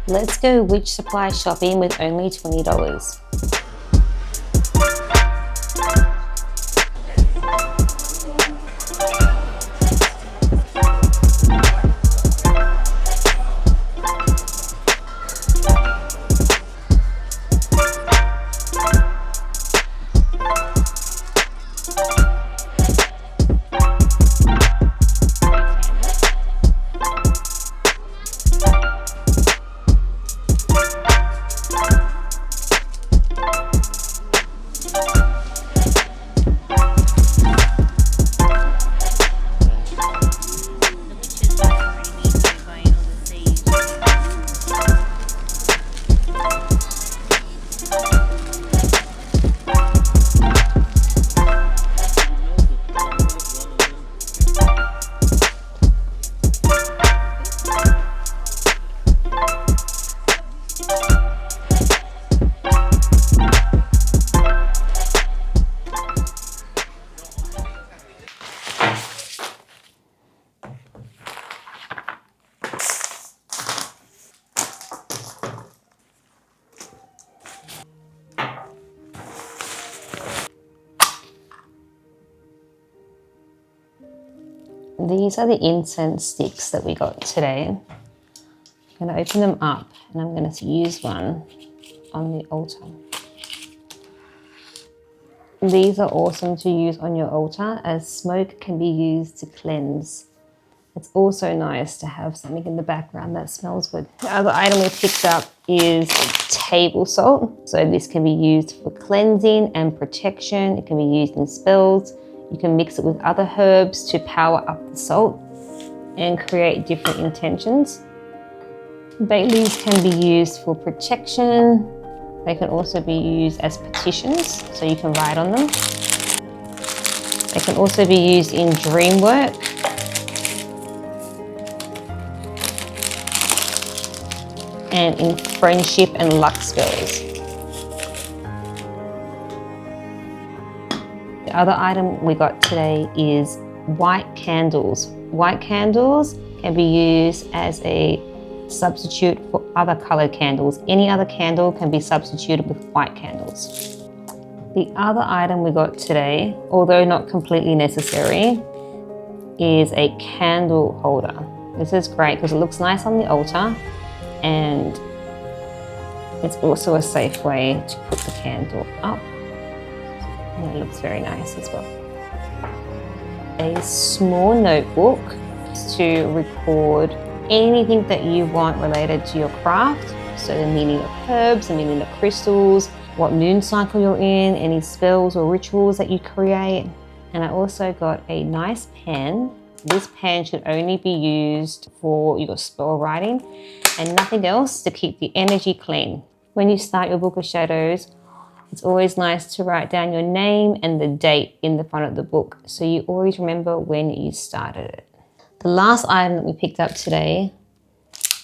Let's go witch supply shopping with only $20. These are the incense sticks that we got today. I'm going to open them up and I'm going to use one on the altar. These are awesome to use on your altar as smoke can be used to cleanse. It's also nice to have something in the background that smells good. The other item we picked up is table salt. So this can be used for cleansing and protection. It can be used in spells. You can mix it with other herbs to power up the salt and create different intentions. Bay leaves can be used for protection. They can also be used as petitions, so you can write on them. They can also be used in dream work. And in friendship and luck spells. The other item we got today is white candles. White candles can be used as a substitute for other colored candles. Any other candle can be substituted with white candles. The other item we got today, although not completely necessary, is a candle holder. This is great because it looks nice on the altar and it's also a safe way to put the candle up. And it looks very nice as well. A small notebook to record anything that you want related to your craft. So the meaning of herbs, the meaning of crystals, what moon cycle you're in, any spells or rituals that you create. And I also got a nice pen. This pen should only be used for your spell writing and nothing else to keep the energy clean. When you start your Book of Shadows, it's always nice to write down your name and the date in the front of the book so you always remember when you started it. The last item that we picked up today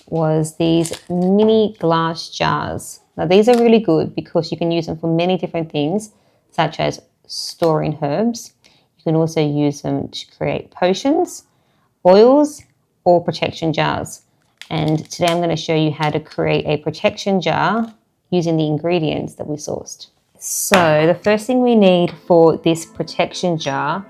was these mini glass jars. Now these are really good because you can use them for many different things, such as storing herbs. You can also use them to create potions, oils, or protection jars. And today I'm going to show you how to create a protection jar using the ingredients that we sourced. So the first thing we need for this protection jar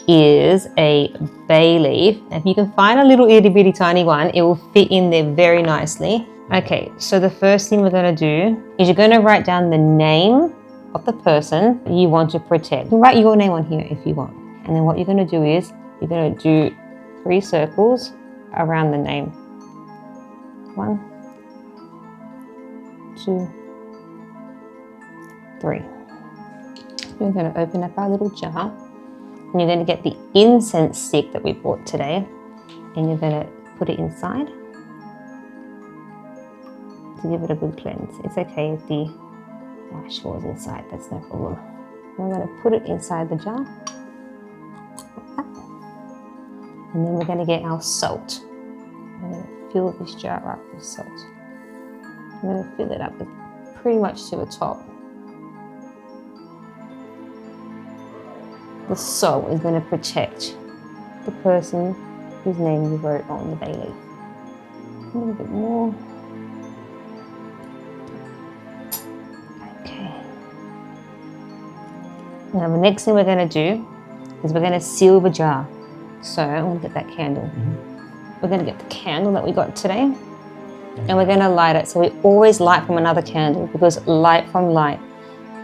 is a bay leaf. If you can find a little itty bitty tiny one, it will fit in there very nicely. Okay, so the first thing we're going to do is you're going to write down the name of the person you want to protect. You can write your name on here if you want. And then what you're going to do is you're going to do 3 circles around the name. 1, 2, 3. We're going to open up our little jar and you're going to get the incense stick that we bought today and you're going to put it inside to give it a good cleanse. It's okay if the ash falls inside, that's no problem. I'm going to put it inside the jar like that. And then we're going to get our salt. I'm going to fill this jar up with salt. I'm going to fill it up with pretty much to the top. The salt is going to protect the person whose name you wrote on the bay leaf. A little bit more. Now the next thing we're going to do is we're going to seal the jar. So I'm going to get that candle. We're going to get the candle that we got today and we're going to light it. So we always light from another candle because light from light.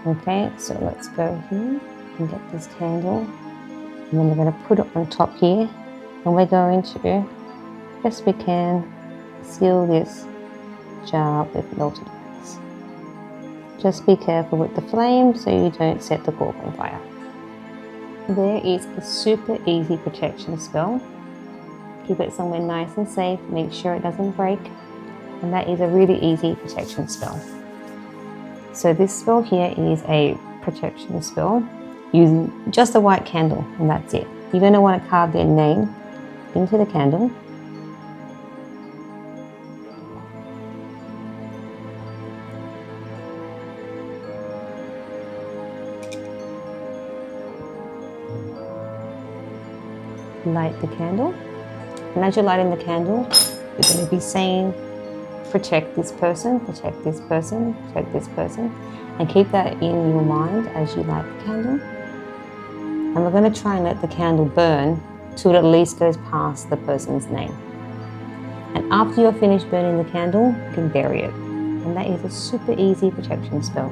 Okay, so let's go here and get this candle. And then we're going to put it on top here. And we're going to, best we can, seal this jar with melted wax. Just be careful with the flame so you don't set the cork on fire. There is a super easy protection spell. Keep it somewhere nice and safe, make sure it doesn't break. And that is a really easy protection spell. So this spell here is a protection spell using just a white candle, and that's it. You're going to want to carve their name into the candle. Light the candle, and as you're lighting the candle, you're going to be saying, protect this person, protect this person, protect this person, and keep that in your mind as you light the candle. And we're going to try and let the candle burn till it at least goes past the person's name. And after you're finished burning the candle, you can bury it. And that is a super easy protection spell.